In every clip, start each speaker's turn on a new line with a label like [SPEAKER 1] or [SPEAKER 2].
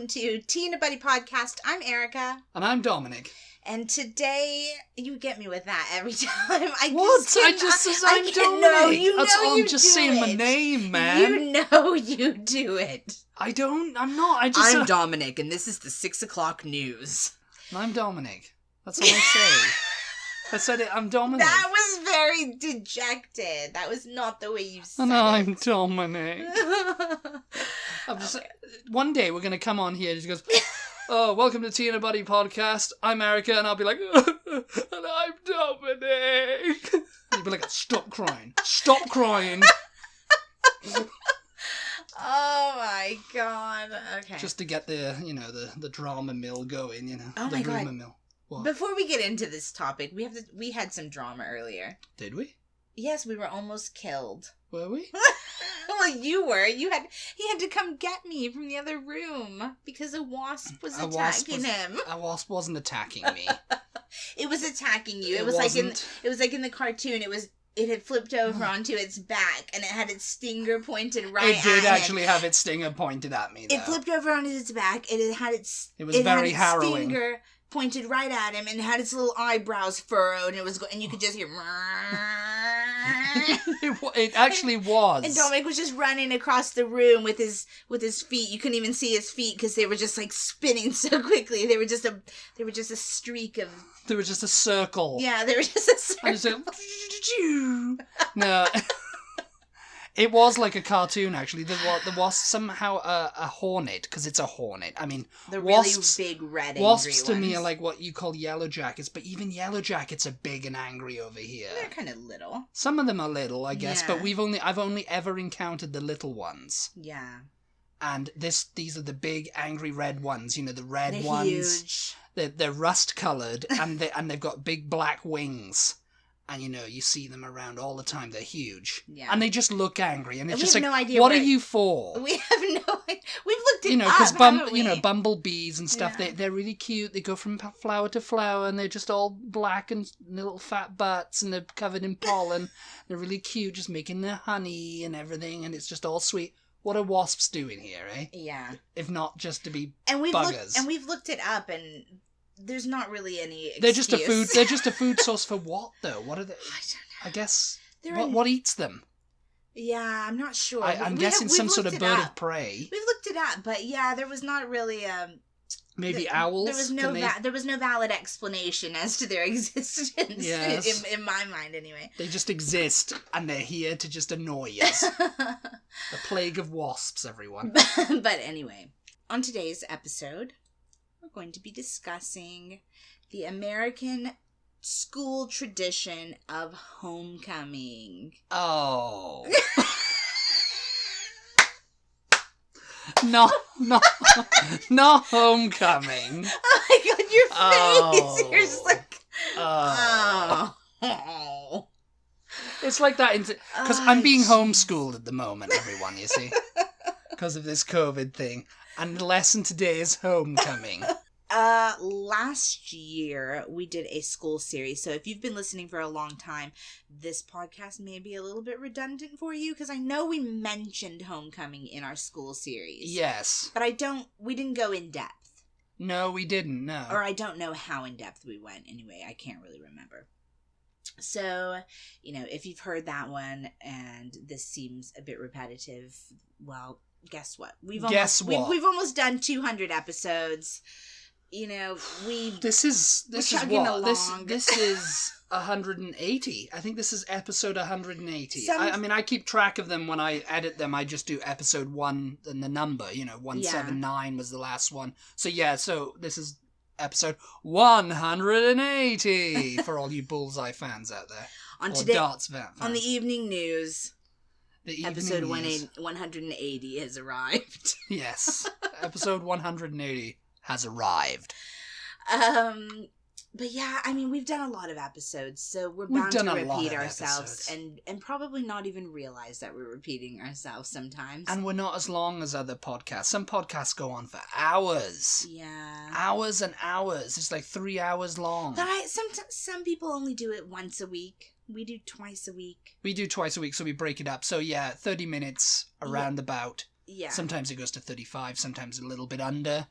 [SPEAKER 1] to Tea and a Buddy podcast. I'm Erica.
[SPEAKER 2] And I'm Dominic.
[SPEAKER 1] And today, you get me with that every time.
[SPEAKER 2] I'm Dominic.
[SPEAKER 1] No, you know
[SPEAKER 2] I'm
[SPEAKER 1] you
[SPEAKER 2] just
[SPEAKER 1] do
[SPEAKER 2] saying
[SPEAKER 1] it.
[SPEAKER 2] my name, man.
[SPEAKER 1] You know you do it.
[SPEAKER 2] I'm not.
[SPEAKER 1] I'm Dominic, and this is the 6 o'clock news.
[SPEAKER 2] I'm Dominic. That's all I say. I said it, I'm Dominic.
[SPEAKER 1] That was very dejected. That was not the way you said
[SPEAKER 2] and
[SPEAKER 1] it.
[SPEAKER 2] I'm Dominic. One day we're going to come on here and she goes, oh, welcome to Tea and a Buddy podcast. I'm Erica, and I'll be like, and I'm Dominic. And you'll be like, stop crying. Stop crying.
[SPEAKER 1] Oh my god. Okay.
[SPEAKER 2] Just to get the drama mill going,
[SPEAKER 1] Oh
[SPEAKER 2] the
[SPEAKER 1] my god.
[SPEAKER 2] rumor mill. What?
[SPEAKER 1] Before we get into this topic, we had some drama earlier.
[SPEAKER 2] Did we?
[SPEAKER 1] Yes, we were almost killed.
[SPEAKER 2] Were we?
[SPEAKER 1] Well, you were. He had to come get me from the other room because a wasp was attacking him.
[SPEAKER 2] A wasp wasn't attacking me.
[SPEAKER 1] It was attacking you. It was like in the cartoon. It had flipped over onto its back, and it had its stinger pointed right at him.
[SPEAKER 2] It did actually have its stinger pointed at me, though.
[SPEAKER 1] It flipped over onto its back, and
[SPEAKER 2] it was very harrowing.
[SPEAKER 1] Stinger pointed right at him, and had its little eyebrows furrowed, and you could just hear...
[SPEAKER 2] It actually was.
[SPEAKER 1] And Dominic was just running across the room with his feet. You couldn't even see his feet because they were just like spinning so quickly. They were just a streak of...
[SPEAKER 2] There was just a circle.
[SPEAKER 1] Yeah, they were just a circle.
[SPEAKER 2] I just like... No. It was like a cartoon, actually. There was somehow a hornet, because it's a hornet. I mean,
[SPEAKER 1] the
[SPEAKER 2] wasps,
[SPEAKER 1] really big red angry
[SPEAKER 2] wasps to
[SPEAKER 1] ones.
[SPEAKER 2] me are like what you call yellow jackets, but even yellow jackets are big and angry over here.
[SPEAKER 1] They're kind of little.
[SPEAKER 2] Some of them are little, I guess,
[SPEAKER 1] Yeah.
[SPEAKER 2] but I've only ever encountered the little ones.
[SPEAKER 1] Yeah.
[SPEAKER 2] And these are the big angry red ones, the red
[SPEAKER 1] They're
[SPEAKER 2] ones.
[SPEAKER 1] huge.
[SPEAKER 2] They're rust coloured and they've got big black wings. And you see them around all the time. They're huge. Yeah. And they just look angry. And it's just like,
[SPEAKER 1] no idea
[SPEAKER 2] what are you for?
[SPEAKER 1] We have no idea. We've looked it up,
[SPEAKER 2] because bumblebees and stuff,
[SPEAKER 1] Yeah.
[SPEAKER 2] they're really cute. They go from flower to flower and they're just all black and little fat butts and they're covered in pollen. They're really cute, just making their honey and everything. And it's just all sweet. What are wasps doing here, eh?
[SPEAKER 1] Yeah.
[SPEAKER 2] If not just to be
[SPEAKER 1] we've
[SPEAKER 2] buggers.
[SPEAKER 1] We've looked it up and... There's not really any excuse.
[SPEAKER 2] They're just a food source for what, though? What are they?
[SPEAKER 1] I don't know.
[SPEAKER 2] I guess... What eats them?
[SPEAKER 1] Yeah, I'm not sure.
[SPEAKER 2] I'm guessing some sort of bird of prey.
[SPEAKER 1] We've looked it up, but yeah, there was not really...
[SPEAKER 2] Maybe owls?
[SPEAKER 1] There was no valid explanation as to their existence,
[SPEAKER 2] yes.
[SPEAKER 1] in my mind, anyway.
[SPEAKER 2] They just exist, and they're here to just annoy us. The plague of wasps, everyone.
[SPEAKER 1] But anyway, on today's episode... we're going to be discussing the American school tradition of homecoming.
[SPEAKER 2] Oh. No homecoming.
[SPEAKER 1] Oh my god, your face! You're just like...
[SPEAKER 2] Oh. It's like that, because I'm being homeschooled at the moment, everyone, you see. Because of this COVID thing. And the lesson today is homecoming.
[SPEAKER 1] Last year we did a school series. So if you've been listening for a long time, this podcast may be a little bit redundant for you because I know we mentioned homecoming in our school series.
[SPEAKER 2] Yes.
[SPEAKER 1] But we didn't go in depth.
[SPEAKER 2] No, we didn't, no.
[SPEAKER 1] Or I don't know how in depth we went anyway. I can't really remember. So, if you've heard that one and this seems a bit repetitive, well, guess what? We've almost done 200 episodes. This is
[SPEAKER 2] 180. I think this is episode 180. I keep track of them when I edit them. I just do episode 1 and the number, 179 was the last one. So this is episode 180 for all you Bullseye fans out there. Darts fans.
[SPEAKER 1] On the evening news. Episode 180 has arrived.
[SPEAKER 2] Yes. Episode 180 has arrived.
[SPEAKER 1] But yeah, we've done a lot of episodes, so we're bound to repeat ourselves and probably not even realize that we're repeating ourselves sometimes.
[SPEAKER 2] And we're not as long as other podcasts. Some podcasts go on for hours.
[SPEAKER 1] Yeah.
[SPEAKER 2] Hours and hours. It's like 3 hours long.
[SPEAKER 1] But some people only do it once a week. We do twice a week.
[SPEAKER 2] We do twice a week, so we break it up. So yeah, 30 minutes around about.
[SPEAKER 1] Yeah.
[SPEAKER 2] Sometimes it goes to 35, sometimes a little bit under.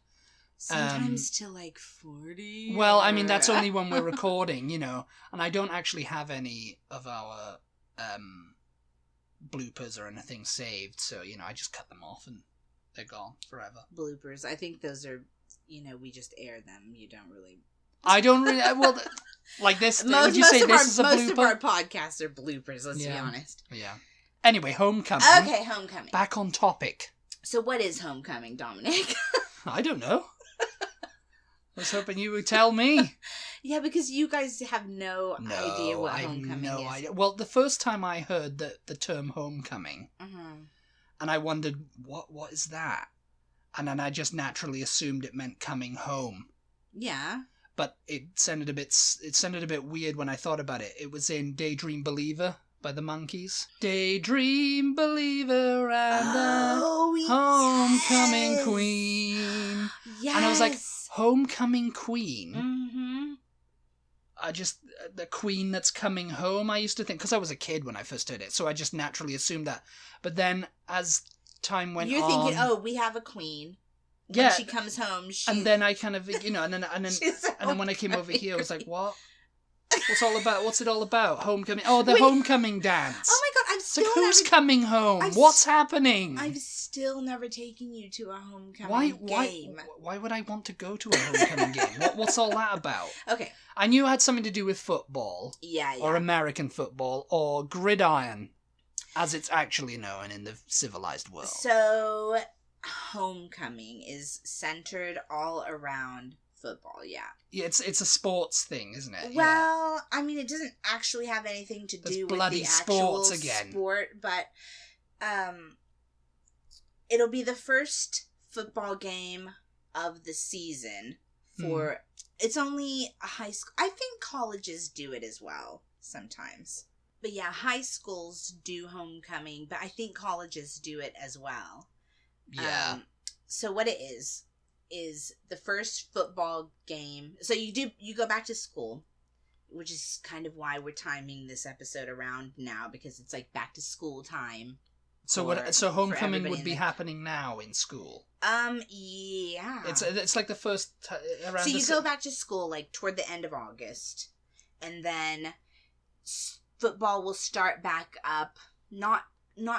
[SPEAKER 1] Sometimes to like 40.
[SPEAKER 2] Well, I mean, that's only when we're recording, you know. And I don't actually have any of our bloopers or anything saved. So, you know, I just cut them off and they're gone forever.
[SPEAKER 1] Bloopers. I think those are, you know, we just air them. You don't really...
[SPEAKER 2] I don't really... Well, like this... would you say this is a blooper?
[SPEAKER 1] Most of our podcasts are bloopers, let's be honest.
[SPEAKER 2] Yeah. Anyway, Homecoming.
[SPEAKER 1] Okay, Homecoming.
[SPEAKER 2] Back on topic.
[SPEAKER 1] So what is Homecoming, Dominic?
[SPEAKER 2] I don't know. I was hoping you would tell me.
[SPEAKER 1] Yeah, because you guys have no idea what Homecoming is. No idea.
[SPEAKER 2] Well, the first time I heard the term Homecoming, and I wondered, what is that? And then I just naturally assumed it meant coming home.
[SPEAKER 1] Yeah.
[SPEAKER 2] But it sounded a bit weird when I thought about it. It was in Daydream Believer by the Monkees. Daydream Believer and the Homecoming Queen. Yes. And I was like, Homecoming Queen? Mm-hmm. The queen that's coming home, I used to think, because I was a kid when I first heard it, so I just naturally assumed that. But then as time went on... You're
[SPEAKER 1] thinking, we have a queen. When she comes home,
[SPEAKER 2] and then I kind of, you know, and then when I came over here, I was like, what? What's it all about? Homecoming. Oh, the homecoming dance.
[SPEAKER 1] Oh my god, I'm still
[SPEAKER 2] who's coming home? What's happening?
[SPEAKER 1] I've still never taken you to a homecoming game.
[SPEAKER 2] Why would I want to go to a homecoming game? What's all that about?
[SPEAKER 1] Okay.
[SPEAKER 2] I knew it had something to do with football.
[SPEAKER 1] Yeah.
[SPEAKER 2] Or American football, or gridiron, as it's actually known in the civilized world.
[SPEAKER 1] So, Homecoming is centered all around football, yeah.
[SPEAKER 2] Yeah, it's a sports thing, isn't it?
[SPEAKER 1] Well, I mean, it doesn't actually have anything to do with the actual sport, but it'll be the first football game of the season for... It's only a high school... I think colleges do it as well, sometimes. But yeah, high schools do homecoming, but I think colleges do it as well.
[SPEAKER 2] Yeah.
[SPEAKER 1] So what it is the first football game. So you go back to school, which is kind of why we're timing this episode around now, because it's like back to school time.
[SPEAKER 2] So homecoming would be happening now in school.
[SPEAKER 1] Yeah.
[SPEAKER 2] It's like the first around.
[SPEAKER 1] So you go back to school like toward the end of August, and then football will start back up. Not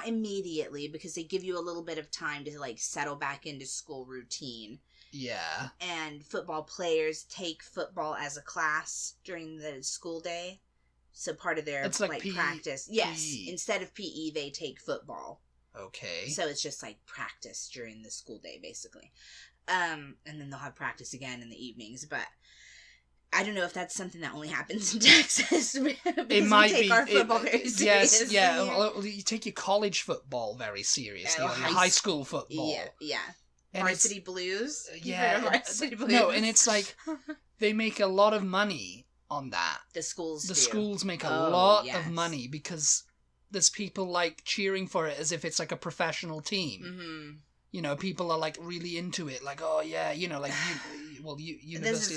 [SPEAKER 1] immediately, because they give you a little bit of time to like settle back into school routine.
[SPEAKER 2] Yeah.
[SPEAKER 1] And football players take football as a class during the school day. So part of their
[SPEAKER 2] it's like
[SPEAKER 1] practice. Yes. PE. Instead of PE, they take football.
[SPEAKER 2] Okay.
[SPEAKER 1] So it's just like practice during the school day, basically. And then they'll have practice again in the evenings. But I don't know if that's something that only happens in Texas.
[SPEAKER 2] It might be.
[SPEAKER 1] Our football very seriously.
[SPEAKER 2] Yes, yeah. Well, you take your college football very seriously. Or your high school football.
[SPEAKER 1] Yeah. And Varsity Blues.
[SPEAKER 2] Yeah.
[SPEAKER 1] Varsity Blues.
[SPEAKER 2] No, and it's like they make a lot of money on that.
[SPEAKER 1] The schools do.
[SPEAKER 2] Schools make a lot of money because there's people like cheering for it as if it's like a professional team. Mm-hmm. You know, people are like really into it. Like, oh yeah, you know, like university.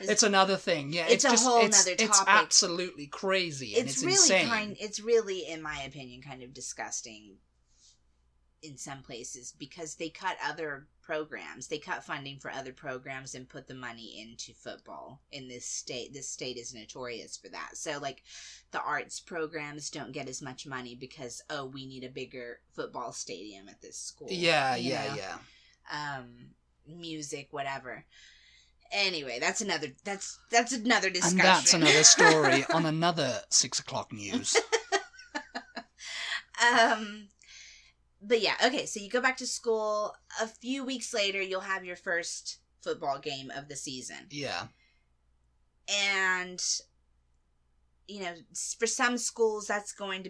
[SPEAKER 2] It's another thing. Yeah,
[SPEAKER 1] it's a whole other topic.
[SPEAKER 2] It's absolutely crazy and it's really insane.
[SPEAKER 1] It's really, in my opinion, kind of disgusting in some places, because they cut other programs. They cut funding for other programs and put the money into football in this state. This state is notorious for that. So, like, the arts programs don't get as much money because, we need a bigger football stadium at this school.
[SPEAKER 2] Yeah.
[SPEAKER 1] Music, whatever. Anyway, that's another discussion.
[SPEAKER 2] And that's another story on another 6 o'clock news.
[SPEAKER 1] But yeah, okay, so you go back to school. A few weeks later, you'll have your first football game of the season.
[SPEAKER 2] Yeah.
[SPEAKER 1] And, you know, for some schools, that's going to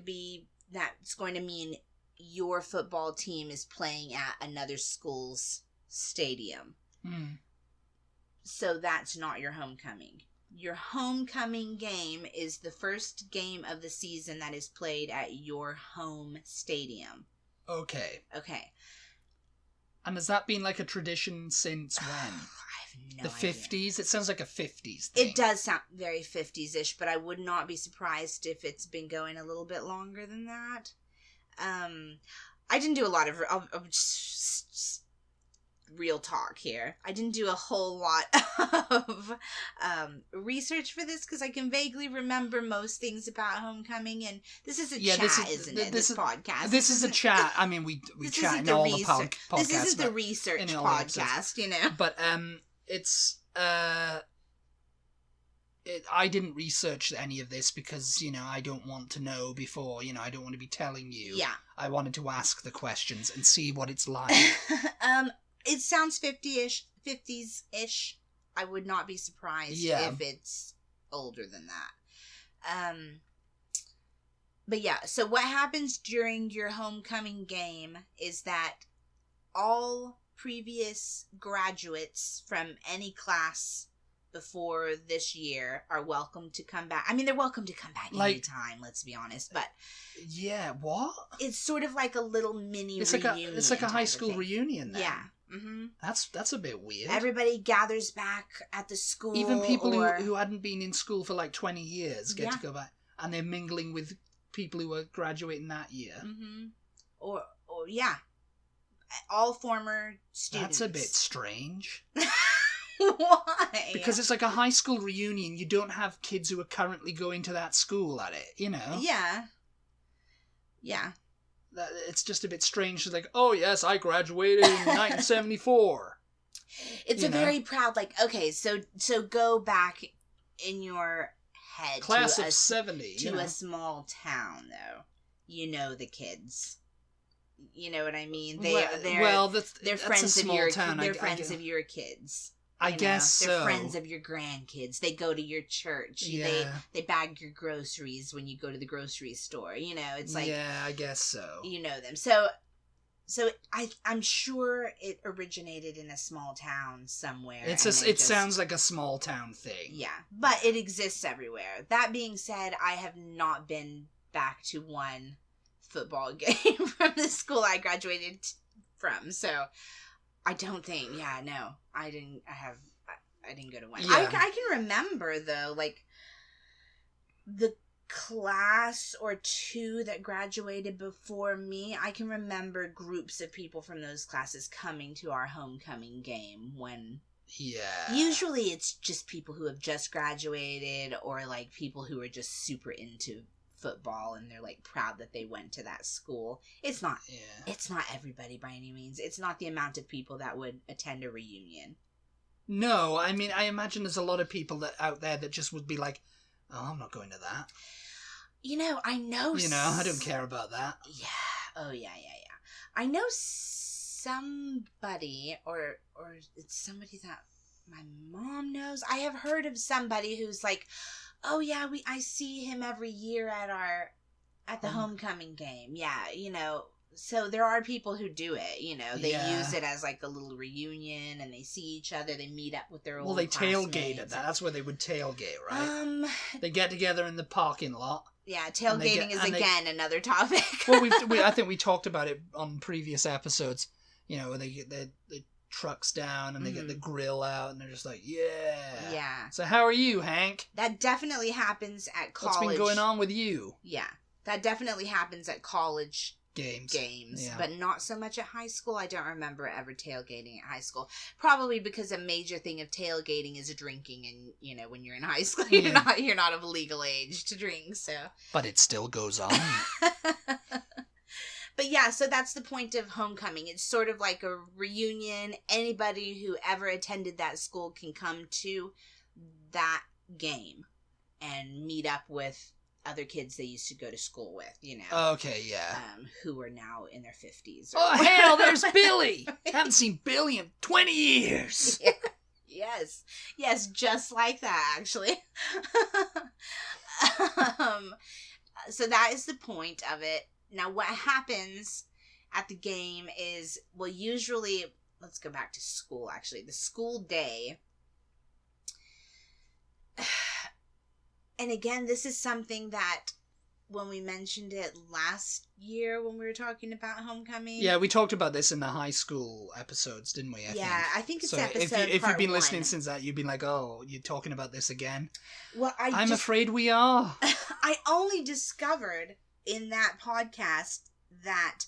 [SPEAKER 1] mean your football team is playing at another school's stadium. Mm. So that's not your homecoming. Your homecoming game is the first game of the season that is played at your home stadium.
[SPEAKER 2] Okay.
[SPEAKER 1] And
[SPEAKER 2] has that been like a tradition since when?
[SPEAKER 1] I have no
[SPEAKER 2] idea. The 50s? It sounds like a 50s thing.
[SPEAKER 1] It does sound very 50s-ish, but I would not be surprised if it's been going a little bit longer than that. I didn't do a lot of real talk here. I didn't do a whole lot of research for this because I can vaguely remember most things about homecoming, and this is a chat, isn't it? This podcast.
[SPEAKER 2] This is a chat. I mean, we chat in all the podcasts.
[SPEAKER 1] This isn't the research podcast, you know.
[SPEAKER 2] But it's I didn't research any of this because, you know, I don't want to know before, you know, I don't want to be telling you.
[SPEAKER 1] Yeah.
[SPEAKER 2] I wanted to ask the questions and see what it's like.
[SPEAKER 1] It sounds 50s-ish. I would not be surprised if it's older than that. But yeah, so what happens during your homecoming game is that all previous graduates from any class before this year are welcome to come back. I mean, they're welcome to come back anytime, let's be honest, but...
[SPEAKER 2] Yeah, what?
[SPEAKER 1] It's sort of like a little mini reunion.
[SPEAKER 2] It's like a high school reunion then.
[SPEAKER 1] Yeah. Mm-hmm.
[SPEAKER 2] That's a bit weird.
[SPEAKER 1] Everybody gathers back at the school.
[SPEAKER 2] Even people who hadn't been in school for like 20 years get to go back, and they're mingling with people who are graduating that year.
[SPEAKER 1] Mm-hmm. Or yeah. All former students.
[SPEAKER 2] That's a bit strange.
[SPEAKER 1] Why?
[SPEAKER 2] Because it's like a high school reunion. You don't have kids who are currently going to that school at it, you know?
[SPEAKER 1] Yeah. Yeah.
[SPEAKER 2] It's just a bit strange. It's like, oh yes, I graduated in 1974.
[SPEAKER 1] It's very proud, like, okay, so go back in your head.
[SPEAKER 2] Class of 70.
[SPEAKER 1] To a small town, though. You know the kids. You know what I mean? They're friends of your town. They're friends of your kids.
[SPEAKER 2] I guess so.
[SPEAKER 1] They're friends of your grandkids. They go to your church.
[SPEAKER 2] Yeah.
[SPEAKER 1] They bag your groceries when you go to the grocery store. You know, it's like...
[SPEAKER 2] Yeah, I guess so.
[SPEAKER 1] You know them. So I'm sure it originated in a small town somewhere.
[SPEAKER 2] It sounds like a small town thing.
[SPEAKER 1] Yeah, but it exists everywhere. That being said, I have not been back to one football game from the school I graduated from. So... I don't think, I didn't go to one.
[SPEAKER 2] Yeah.
[SPEAKER 1] I can remember, though, like, the class or two that graduated before me, I can remember groups of people from those classes coming to our homecoming game when...
[SPEAKER 2] Yeah.
[SPEAKER 1] Usually it's just people who have just graduated or, like, people who are just super into football and they're like proud that they went to that school. It's not everybody by any means. It's not the amount of people that would attend a reunion.
[SPEAKER 2] No, I mean, I imagine there's a lot of people out there that just would be like, oh, I'm not going to that.
[SPEAKER 1] You know, I know.
[SPEAKER 2] You know, I don't care about that.
[SPEAKER 1] Yeah. Oh yeah. I know somebody or it's somebody that my mom knows. I have heard of somebody who's like, oh yeah, I see him every year at the homecoming game. Yeah, you know, so there are people who do it, you know. They use it as like a little reunion and they see each other, they meet up with their old
[SPEAKER 2] tailgate at that. That's where they would tailgate, right? They get together in the parking lot.
[SPEAKER 1] Yeah, tailgating is again another topic.
[SPEAKER 2] Well, I think we talked about it on previous episodes. You know, they get the trucks down and they get the grill out and they're just like, yeah. So how are you, Hank?
[SPEAKER 1] That definitely happens at college.
[SPEAKER 2] What's been going on with you?
[SPEAKER 1] Yeah, that definitely happens at college
[SPEAKER 2] games,
[SPEAKER 1] yeah. But not so much at high school. I don't remember ever tailgating at high school, probably because a major thing of tailgating is drinking, and you know, when you're in high school you're not of legal age to drink, so
[SPEAKER 2] but it still goes on.
[SPEAKER 1] But yeah, so that's the point of homecoming. It's sort of like a reunion. Anybody who ever attended that school can come to that game and meet up with other kids they used to go to school with, you know.
[SPEAKER 2] Okay, yeah.
[SPEAKER 1] Who are now in their 50s.
[SPEAKER 2] Oh, hell, there's Billy! Haven't seen Billy in 20 years!
[SPEAKER 1] Yeah. Yes, just like that, actually. So that is the point of it. Now, what happens at the game is, well, usually, let's go back to school, actually. The school day. And again, this is something that when we mentioned it last year when we were talking about homecoming.
[SPEAKER 2] Yeah, we talked about this in the high school episodes, didn't we?
[SPEAKER 1] I think it's episode
[SPEAKER 2] if you've been
[SPEAKER 1] part
[SPEAKER 2] listening
[SPEAKER 1] 1.
[SPEAKER 2] since that, you've been like, oh, you're talking about this again?
[SPEAKER 1] Well,
[SPEAKER 2] I'm afraid we are.
[SPEAKER 1] I only discovered in that podcast that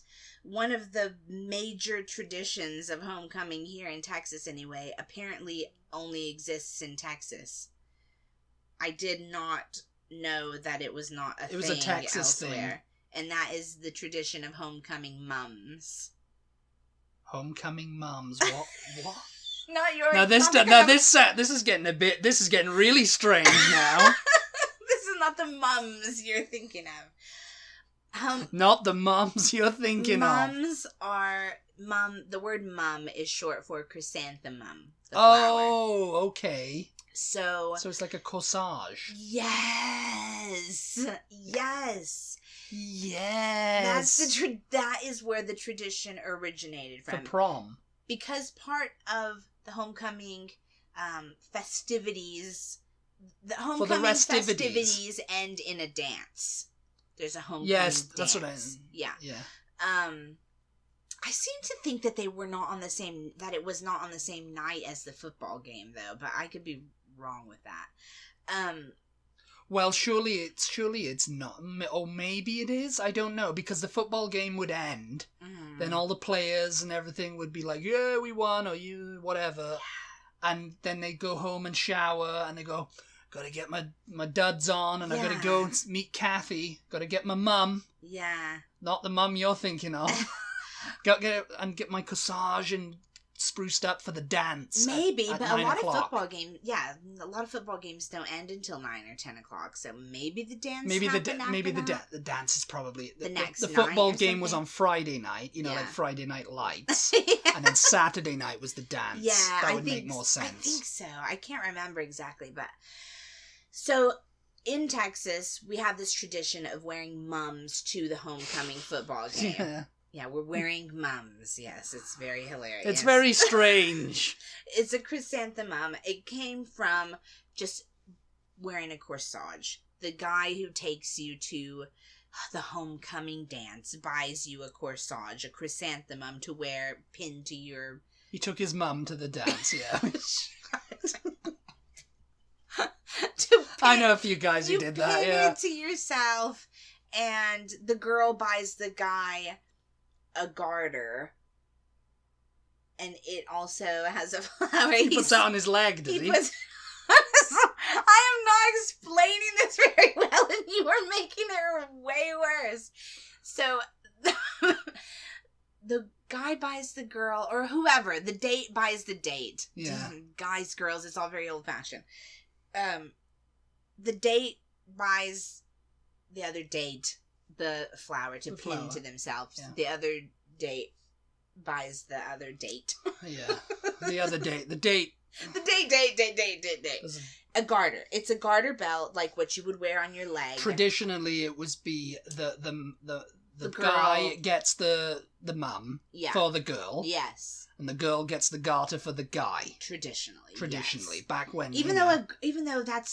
[SPEAKER 1] one of the major traditions of homecoming here in Texas anyway apparently only exists in Texas. I did not know that it was not a thing. It was a Texas elsewhere. Thing. And that is the tradition of homecoming mums. Homecoming mums? What? Not yours.
[SPEAKER 2] Now this is getting really strange now.
[SPEAKER 1] This is not the mums you're thinking of.
[SPEAKER 2] Not the mums you're thinking
[SPEAKER 1] mums of. The word mum is short for chrysanthemum. The
[SPEAKER 2] flower. Okay.
[SPEAKER 1] So
[SPEAKER 2] it's like a corsage.
[SPEAKER 1] Yes. That is where the tradition originated from.
[SPEAKER 2] For prom.
[SPEAKER 1] Because part of the homecoming festivities, festivities end in a dance. There's a homecoming dance.
[SPEAKER 2] That's what I...
[SPEAKER 1] Yeah. I seem to think that it was not on the same night as the football game, though, but I could be wrong with that.
[SPEAKER 2] Well, surely it's not, or maybe it is. I don't know, because the football game would end, then all the players and everything would be like, "Yeah, we won," or "You whatever," and then they go home and shower, and they go, "Gotta get my duds on, and I gotta go meet Kathy. Gotta get my mum."
[SPEAKER 1] Yeah,
[SPEAKER 2] not the mum you're thinking of. Gotta get my corsage and spruced up for the dance.
[SPEAKER 1] Maybe, but a lot of football games don't end until 9 or 10 o'clock. So maybe the dance. The dance is probably the next. The football game was on Friday night.
[SPEAKER 2] Like Friday Night Lights, and then Saturday night was the dance.
[SPEAKER 1] Yeah,
[SPEAKER 2] that would make more sense.
[SPEAKER 1] I think so. I can't remember exactly, but so in Texas we have this tradition of wearing mums to the homecoming football game. Yeah, we're wearing mums. Yes, it's very hilarious.
[SPEAKER 2] It's very strange.
[SPEAKER 1] It's a chrysanthemum. It came from just wearing a corsage. The guy who takes you to the homecoming dance buys you a corsage, a chrysanthemum to wear pinned to your...
[SPEAKER 2] He took his mum to the dance, yeah. I know a few guys who did that, yeah.
[SPEAKER 1] You pin it to yourself, and the girl buys the guy a garter, and it also has a flower.
[SPEAKER 2] He puts that on his leg, does he?
[SPEAKER 1] I am not explaining this very well, and you are making it way worse. So, the guy buys the girl, or whoever, the date buys the date.
[SPEAKER 2] Yeah.
[SPEAKER 1] Guys, girls, it's all very old-fashioned. The date buys the other date the flower to pin to themselves. Yeah. The other date buys the other date.
[SPEAKER 2] Yeah. The other date. The date.
[SPEAKER 1] The date. A garter. It's a garter belt, like what you would wear on your leg.
[SPEAKER 2] Traditionally, it was the guy gets the mum for the girl.
[SPEAKER 1] Yes.
[SPEAKER 2] And the girl gets the garter for the guy.
[SPEAKER 1] Traditionally,
[SPEAKER 2] yes. Back when.
[SPEAKER 1] Even though that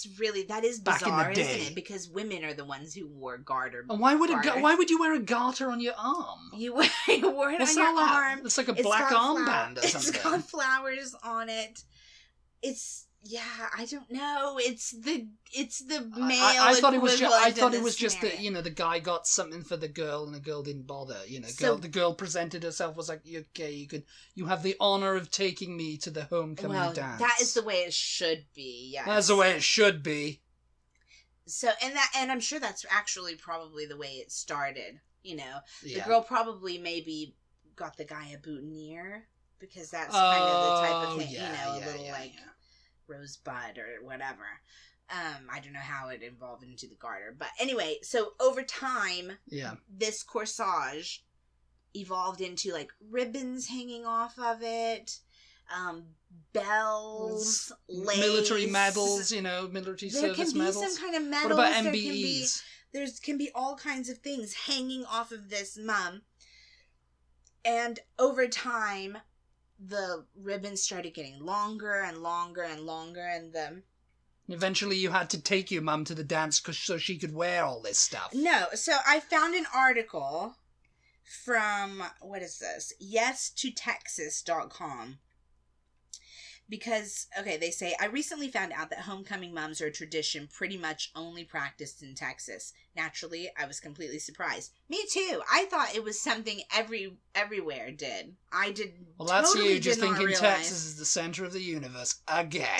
[SPEAKER 1] is bizarre, isn't it? Because women are the ones who wore garter.
[SPEAKER 2] And why would you wear a garter on your arm?
[SPEAKER 1] You wore it on your arm.
[SPEAKER 2] It's like a black armband or something.
[SPEAKER 1] It's got flowers on it. I don't know. It's the male.
[SPEAKER 2] I thought it was just that the guy got something for the girl and the girl didn't bother. The girl presented herself, was like, okay, you have the honor of taking me to the homecoming dance.
[SPEAKER 1] That is the way it should be. Yes.
[SPEAKER 2] That's the way it should be.
[SPEAKER 1] So and I'm sure that's actually probably the way it started. The girl probably maybe got the guy a boutonniere, because that's kind of the type of thing. A little rosebud or whatever. I don't know how it evolved into the garter, but anyway, so over time, this corsage evolved into like ribbons hanging off of it, bells, lace,
[SPEAKER 2] military medals, military service medals. There can be some kind of medals. What about MBEs?
[SPEAKER 1] There can be all kinds of things hanging off of this mum, and over time, the ribbons started getting longer and longer and longer, and
[SPEAKER 2] eventually you had to take your mum to the dance so she could wear all this stuff.
[SPEAKER 1] No, so I found an article from, what is this? YesToTexas.com. Because, okay, they say, I recently found out that homecoming mums are a tradition pretty much only practiced in Texas. Naturally, I was completely surprised. Me too. I thought it was something everywhere did. I did.
[SPEAKER 2] Well, that's
[SPEAKER 1] totally
[SPEAKER 2] you just
[SPEAKER 1] did not
[SPEAKER 2] thinking
[SPEAKER 1] realize.
[SPEAKER 2] Texas is the center of the universe again.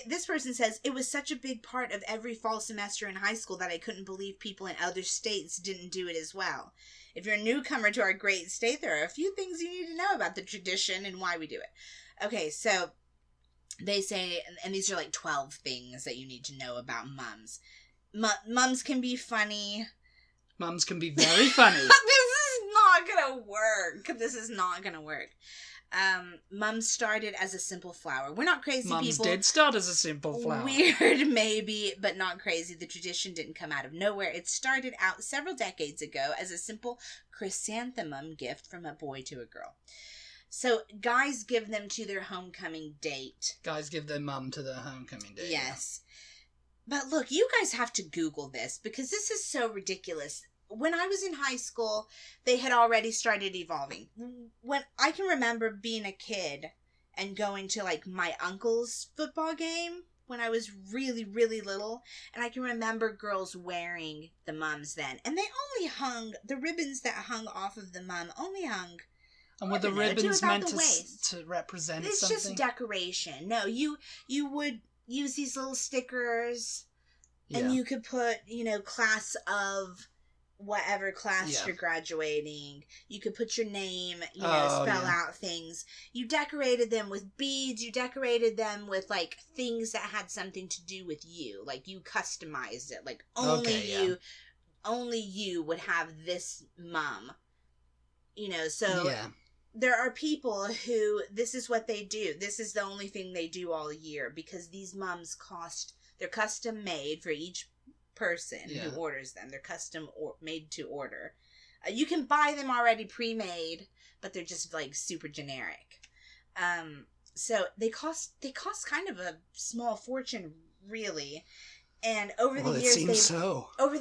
[SPEAKER 1] This person says, it was such a big part of every fall semester in high school that I couldn't believe people in other states didn't do it as well. If you're a newcomer to our great state, there are a few things you need to know about the tradition and why we do it. Okay, so they say, and these are like 12 things that you need to know about mums. Mums can be funny.
[SPEAKER 2] Mums can be very funny.
[SPEAKER 1] This is not gonna work. Mums started as a simple flower. We're not crazy
[SPEAKER 2] Mums
[SPEAKER 1] people.
[SPEAKER 2] Mums did start as a simple flower.
[SPEAKER 1] Weird, maybe, but not crazy. The tradition didn't come out of nowhere. It started out several decades ago as a simple chrysanthemum gift from a boy to a girl. So, guys give them to their homecoming date.
[SPEAKER 2] Guys give their mum to their homecoming date.
[SPEAKER 1] Yes. Yeah. But look, you guys have to Google this because this is so ridiculous. When I was in high school, they had already started evolving. When I can remember being a kid and going to like my uncle's football game when I was really, really little, and I can remember girls wearing the mums then. And they only hung, the ribbons that hung off of the mum only hung.
[SPEAKER 2] And were the ribbons meant to represent
[SPEAKER 1] it's
[SPEAKER 2] something?
[SPEAKER 1] It's just decoration. No, you would use these little stickers, and you could put, class of whatever class you're graduating. You could put your name, spell out things. You decorated them with beads. You decorated them with, like, things that had something to do with you. Like, you customized it. Like, only you would have this mum. So there are people who, this is what they do. This is the only thing they do all year because these mums they're custom made for each person who orders them. They're custom made to order. You can buy them already pre-made, but they're just like super generic. So they cost kind of a small fortune, really. And over the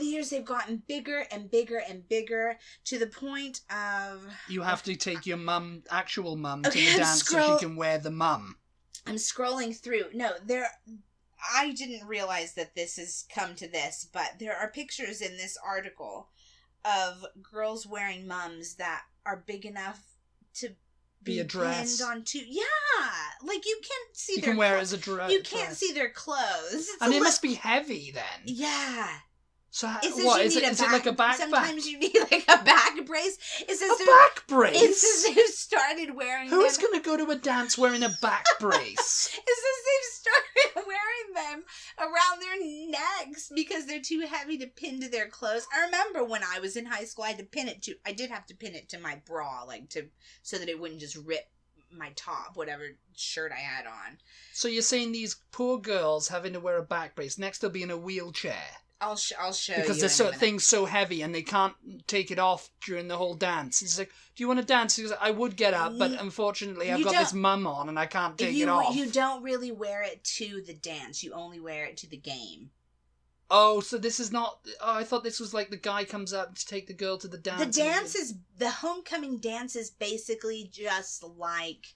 [SPEAKER 1] years they've gotten bigger and bigger and bigger to the point of
[SPEAKER 2] you have to take your actual mum to the dance so she can wear the mum.
[SPEAKER 1] I'm scrolling through. No, I didn't realize that this has come to this, but there are pictures in this article of girls wearing mums that are big enough to
[SPEAKER 2] be a dress.
[SPEAKER 1] Pinned onto. Yeah, like you can't see.
[SPEAKER 2] You can wear it as a dress.
[SPEAKER 1] You can't see their clothes.
[SPEAKER 2] And it must be heavy then.
[SPEAKER 1] Yeah.
[SPEAKER 2] So what is it? Is it like a back?
[SPEAKER 1] Sometimes you need like a back brace.
[SPEAKER 2] It says back brace.
[SPEAKER 1] It says they've started wearing.
[SPEAKER 2] Who's going to go to a dance wearing a back brace?
[SPEAKER 1] It says they've started wearing them around their necks because they're too heavy to pin to their clothes. I remember when I was in high school, I did have to pin it to my bra, so that it wouldn't just rip my top, whatever shirt I had on.
[SPEAKER 2] So you're saying these poor girls having to wear a back brace, next they'll be in a wheelchair.
[SPEAKER 1] I'll show you.
[SPEAKER 2] Because the thing's so heavy and they can't take it off during the whole dance. It's like, do you want to dance? He goes, I would get up, but unfortunately I've got this mum on and I can't take it off.
[SPEAKER 1] You don't really wear it to the dance. You only wear it to the game.
[SPEAKER 2] Oh, so this is not... Oh, I thought this was like the guy comes up to take the girl to the dance.
[SPEAKER 1] The homecoming dance is basically just like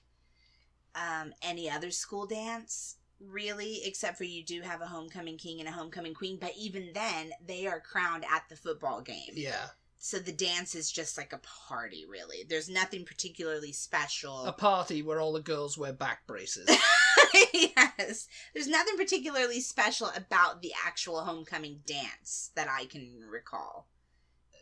[SPEAKER 1] any other school dance. Really, except for you do have a homecoming king and a homecoming queen, but even then, they are crowned at the football game.
[SPEAKER 2] Yeah.
[SPEAKER 1] So the dance is just like a party, really. There's nothing particularly special.
[SPEAKER 2] A party where all the girls wear back braces.
[SPEAKER 1] Yes. There's nothing particularly special about the actual homecoming dance that I can recall.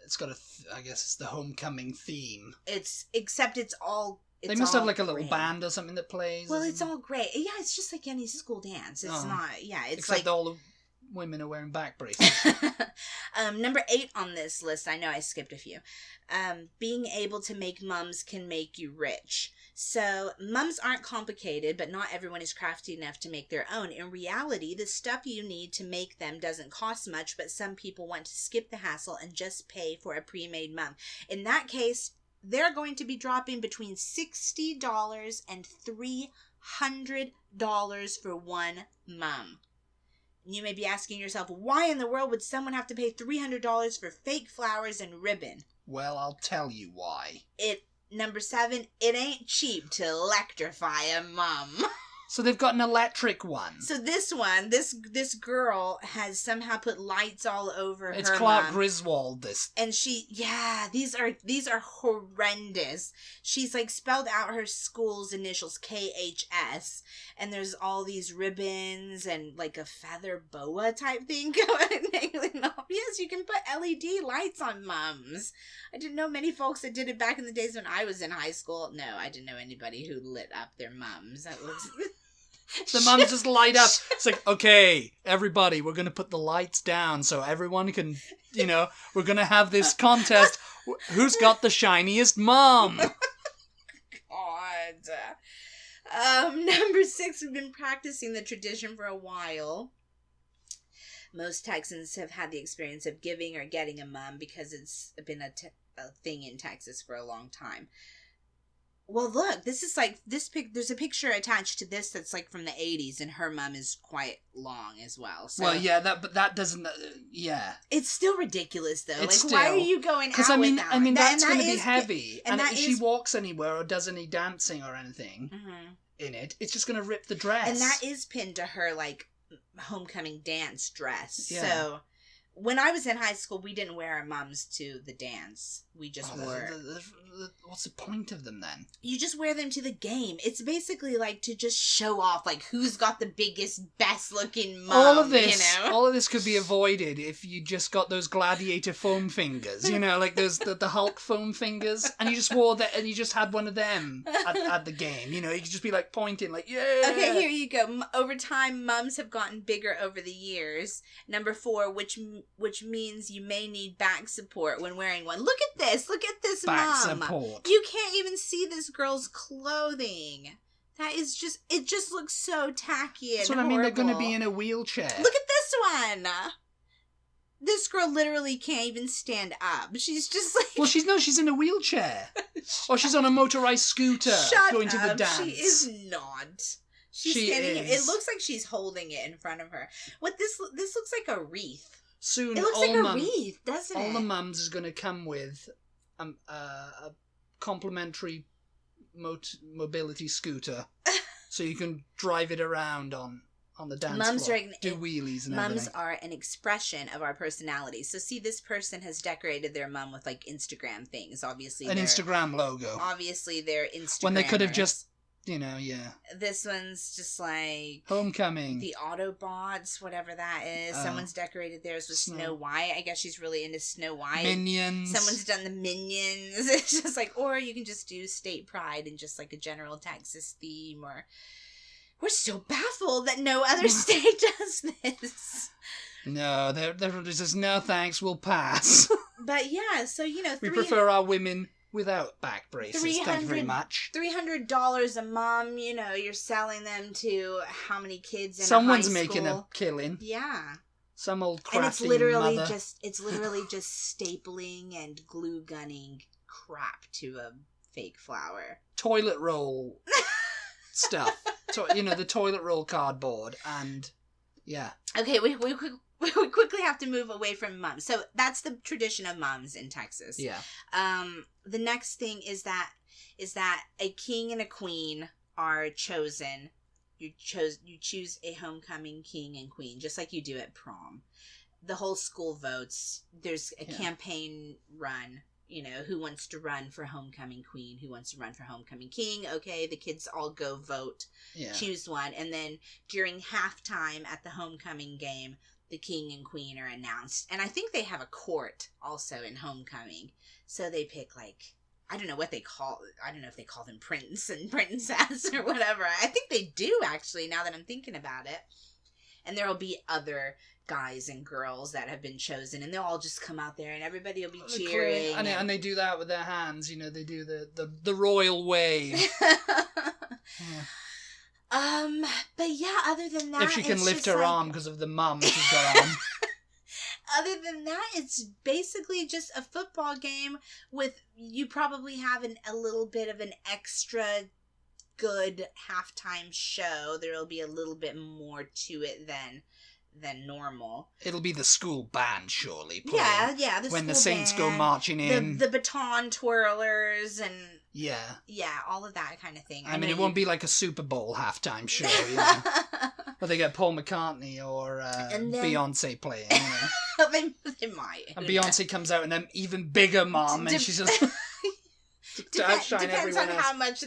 [SPEAKER 2] It's got I guess it's the homecoming theme.
[SPEAKER 1] Except it's all...
[SPEAKER 2] They must have like a little band or something that plays.
[SPEAKER 1] Well, it's all great. Yeah, it's just like any school dance. It's not, it's
[SPEAKER 2] except all the women are wearing back braces.
[SPEAKER 1] Number 8 on this list, I know I skipped a few. Being able to make mums can make you rich. So, mums aren't complicated, but not everyone is crafty enough to make their own. In reality, the stuff you need to make them doesn't cost much, but some people want to skip the hassle and just pay for a pre-made mum. In that case, they're going to be dropping between $60 and $300 for one mum. You may be asking yourself, why in the world would someone have to pay $300 for fake flowers and ribbon?
[SPEAKER 2] Well, I'll tell you why.
[SPEAKER 1] Number 7, it ain't cheap to electrify a mum.
[SPEAKER 2] So they've got an electric one.
[SPEAKER 1] So this one, this girl has somehow put lights all over
[SPEAKER 2] it's
[SPEAKER 1] her
[SPEAKER 2] Clark
[SPEAKER 1] mom.
[SPEAKER 2] Griswold, this.
[SPEAKER 1] And these are horrendous. She's like spelled out her school's initials, KHS, and there's all these ribbons and like a feather boa type thing going on. Yes, you can put LED lights on mums. I didn't know many folks that did it back in the days when I was in high school. No, I didn't know anybody who lit up their mums. That was...
[SPEAKER 2] The mums just light up. It's like, okay, everybody, we're going to put the lights down so everyone can, we're going to have this contest. Who's got the shiniest mum?
[SPEAKER 1] God. Number 6, we've been practicing the tradition for a while. Most Texans have had the experience of giving or getting a mum because it's been a thing in Texas for a long time. Well, look, this is like, there's a picture attached to this that's like from the 80s, and her mum is quite long as well. So,
[SPEAKER 2] well, yeah, but that doesn't, yeah.
[SPEAKER 1] It's still ridiculous, though.
[SPEAKER 2] It's
[SPEAKER 1] why are you going out with that?
[SPEAKER 2] I mean, that's going to be heavy.
[SPEAKER 1] And
[SPEAKER 2] if she walks anywhere or does any dancing or anything in it, it's just going to rip the dress.
[SPEAKER 1] And that is pinned to her, like, homecoming dance dress.
[SPEAKER 2] Yeah.
[SPEAKER 1] So... When I was in high school, we didn't wear our mums to the dance. We just wore...
[SPEAKER 2] What's the point of them, then?
[SPEAKER 1] You just wear them to the game. It's basically like to just show off, like, who's got the biggest, best-looking mum,
[SPEAKER 2] all of this could be avoided if you just got those gladiator foam fingers, like those the Hulk foam fingers, and you just wore that, and you just had one of them at the game. You could just be, like, pointing, like, yeah!
[SPEAKER 1] Okay, here you go. Over time, mums have gotten bigger over the years. Number 4, which means you may need back support when wearing one. Look at this
[SPEAKER 2] back
[SPEAKER 1] mom.
[SPEAKER 2] Support.
[SPEAKER 1] You can't even see this girl's clothing. That is it just looks so tacky and
[SPEAKER 2] That's what
[SPEAKER 1] horrible.
[SPEAKER 2] I mean, they're going to be in a wheelchair.
[SPEAKER 1] Look at this one. This girl literally can't even stand up. She's just like...
[SPEAKER 2] Well, she's in a wheelchair. Or she's on a motorized scooter going to the dance.
[SPEAKER 1] She is not. She's standing here. It looks like she's holding it in front of her. What this looks like a wreath.
[SPEAKER 2] Soon,
[SPEAKER 1] it looks like a wreath, doesn't it?
[SPEAKER 2] All the mums is going to come with a complimentary mobility scooter, so you can drive it around on the dance floor. Do wheelies and everything.
[SPEAKER 1] Mums are an expression of our personality. So see, this person has decorated their mum with like Instagram things. Obviously,
[SPEAKER 2] an Instagram logo.
[SPEAKER 1] Obviously, they're Instagrammers.
[SPEAKER 2] When they could have just. Yeah.
[SPEAKER 1] This one's just like...
[SPEAKER 2] Homecoming.
[SPEAKER 1] The Autobots, whatever that is. Someone's decorated theirs with Snow White. I guess she's really into Snow White.
[SPEAKER 2] Minions.
[SPEAKER 1] Someone's done the Minions. It's just like... Or you can just do State Pride and just like a general Texas theme. Or... We're so baffled that no other state does this.
[SPEAKER 2] No, there's just no thanks, we'll pass.
[SPEAKER 1] But yeah, so
[SPEAKER 2] we prefer our women... without back braces, thank you very much.
[SPEAKER 1] $300 a mom, you're selling them to how many kids in
[SPEAKER 2] Someone's
[SPEAKER 1] a high
[SPEAKER 2] making a killing.
[SPEAKER 1] Yeah.
[SPEAKER 2] Some old crafty
[SPEAKER 1] And it's literally
[SPEAKER 2] mother.
[SPEAKER 1] just stapling and glue gunning crap to a fake flower.
[SPEAKER 2] Toilet roll stuff. The toilet roll cardboard and yeah.
[SPEAKER 1] Okay, we quickly have to move away from mums. So that's the tradition of mums in Texas.
[SPEAKER 2] Yeah.
[SPEAKER 1] The next thing is that a king and a queen are chosen. You choose a homecoming king and queen, just like you do at prom. The whole school votes. There's a campaign run. Who wants to run for homecoming queen? Who wants to run for homecoming king? Okay, the kids all go vote. Yeah. Choose one. And then during halftime at the homecoming game, the king and queen are announced. And I think they have a court also in homecoming. So they pick I don't know what they call, I don't know if they call them prince and princess or whatever. I think they do actually, now that I'm thinking about it. And there will be other guys and girls that have been chosen, and they'll all just come out there and everybody will be cheering.
[SPEAKER 2] And they do that with their hands, they do the royal wave.
[SPEAKER 1] But yeah, other than that,
[SPEAKER 2] if she can lift her arm because of the mum she's got on.
[SPEAKER 1] Other than that, it's basically just a football game with, you probably have a little bit of an extra good halftime show. There'll be a little bit more to it than than normal.
[SPEAKER 2] It'll be the school band, surely.
[SPEAKER 1] Yeah.
[SPEAKER 2] When the Saints go marching in.
[SPEAKER 1] The baton twirlers and...
[SPEAKER 2] Yeah.
[SPEAKER 1] Yeah, all of that kind of thing.
[SPEAKER 2] I mean, it won't be like a Super Bowl halftime show, you know. But they get Paul McCartnney or Beyonce playing, you know.
[SPEAKER 1] they might.
[SPEAKER 2] And Beyonce comes out in an even bigger mom, and she's just...
[SPEAKER 1] Depends on how much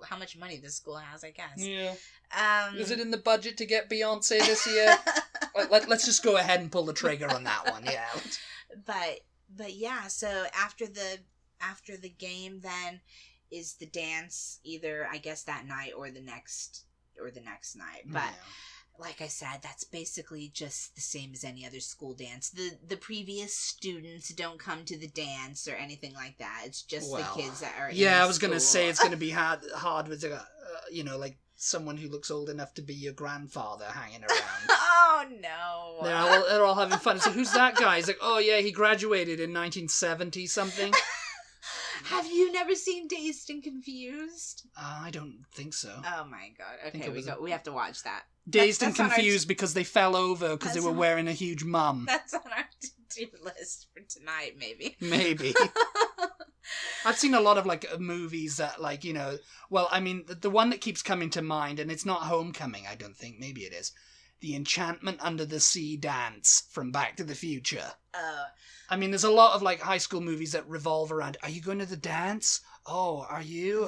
[SPEAKER 1] how much money the school has, I guess.
[SPEAKER 2] Yeah. Is it in the budget to get Beyonce this year? Let's just go ahead and pull the trigger on that one, yeah.
[SPEAKER 1] But yeah, so after the game then is the dance, either I guess that night or the next night. But like I said, that's basically just the same as any other school dance. The previous students don't come to the dance or anything like that. It's just the kids that are
[SPEAKER 2] I was going to say it's going to be hard with, like someone who looks old enough to be your grandfather hanging around.
[SPEAKER 1] Oh, no.
[SPEAKER 2] They're all having fun. So who's that guy? He's like, oh, yeah, he graduated in 1970 something.
[SPEAKER 1] Have you never seen Dazed and Confused?
[SPEAKER 2] I don't think so.
[SPEAKER 1] Oh my god. Okay, we have to watch that.
[SPEAKER 2] Dazed and Confused because they fell over because they were wearing a huge mum.
[SPEAKER 1] That's on our to-do list for tonight, maybe.
[SPEAKER 2] Maybe. I've seen a lot of movies that the one that keeps coming to mind, and it's not Homecoming, I don't think, maybe it is. The Enchantment Under the Sea dance from Back to the Future. I mean, there's a lot of high school movies that revolve around, are you going to the dance? Oh, are you?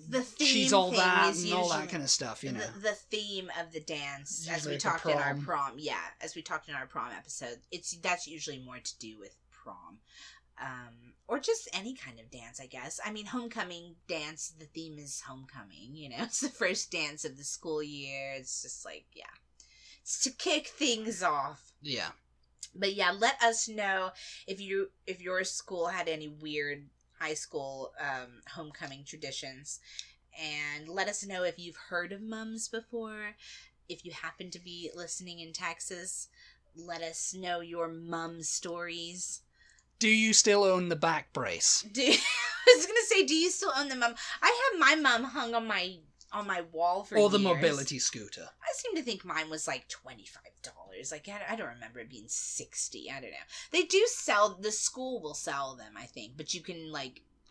[SPEAKER 2] The
[SPEAKER 1] She's
[SPEAKER 2] All That and all that kind of stuff, you know.
[SPEAKER 1] The theme of the dance, as we talked in our prom, episode, that's usually more to do with prom. Or just any kind of dance, I guess. I mean, homecoming dance, the theme is homecoming, you know. It's the first dance of the school year. It's just it's to kick things off.
[SPEAKER 2] Yeah.
[SPEAKER 1] But yeah, let us know if your school had any weird high school homecoming traditions, and let us know if you've heard of mums before. If you happen to be listening in Texas, let us know your mum stories.
[SPEAKER 2] Do you still own the back brace?
[SPEAKER 1] I was gonna say, do you still own the mum? I have my mum hung on my wall for years.
[SPEAKER 2] Or the mobility scooter.
[SPEAKER 1] I seem to think mine was $25. I don't remember it being $60. I don't know. They do sell, the school will sell them, I think, but you can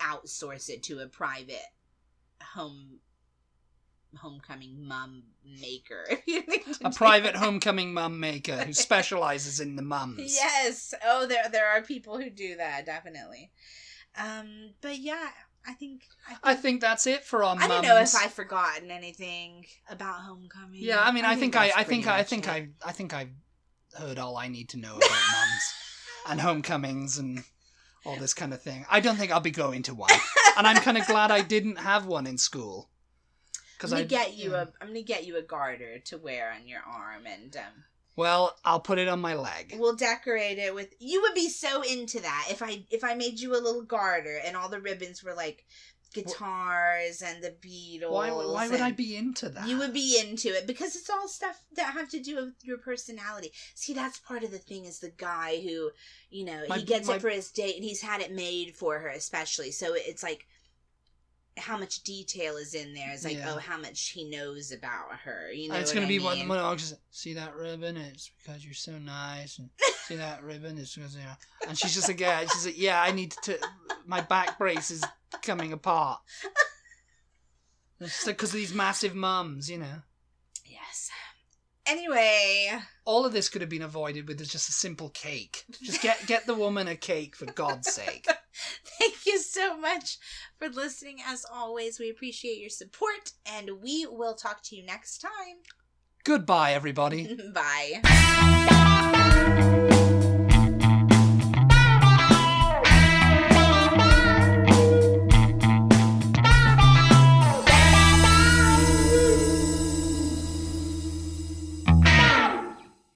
[SPEAKER 1] outsource it to a private homecoming mum maker.
[SPEAKER 2] A private homecoming mum maker who specializes in the mums.
[SPEAKER 1] Yes. Oh, there are people who do that, definitely. But yeah, I think
[SPEAKER 2] that's it for our mums.
[SPEAKER 1] I don't know if I've forgotten anything about homecoming.
[SPEAKER 2] Yeah, I mean, I think I've heard all I need to know about mums and homecomings and all this kind of thing. I don't think I'll be going to one, and I'm kind of glad I didn't have one in school.
[SPEAKER 1] I'm gonna get you a garter to wear on your arm, and
[SPEAKER 2] well, I'll put it on my leg.
[SPEAKER 1] We'll decorate it with. You would be so into that if I made you a little garter and all the ribbons were guitars and the Beatles.
[SPEAKER 2] Why would I be into that?
[SPEAKER 1] You would be into it because it's all stuff that have to do with your personality. See, that's part of the thing, is the guy who, he gets it for his date and he's had it made for her especially. So it's how much detail is in there. It's how much he knows about her.
[SPEAKER 2] It's going to be one I'll just see that ribbon. It's because you're so nice, and see that ribbon. It's because and she's just I need to. My back brace is coming apart. It's because of these massive mums,
[SPEAKER 1] Yes. Anyway,
[SPEAKER 2] all of this could have been avoided with just a simple cake. Just get the woman a cake, for God's sake.
[SPEAKER 1] Thank you so much for listening. As always, we appreciate your support, and we will talk to you next time.
[SPEAKER 2] Goodbye, everybody.
[SPEAKER 1] Bye.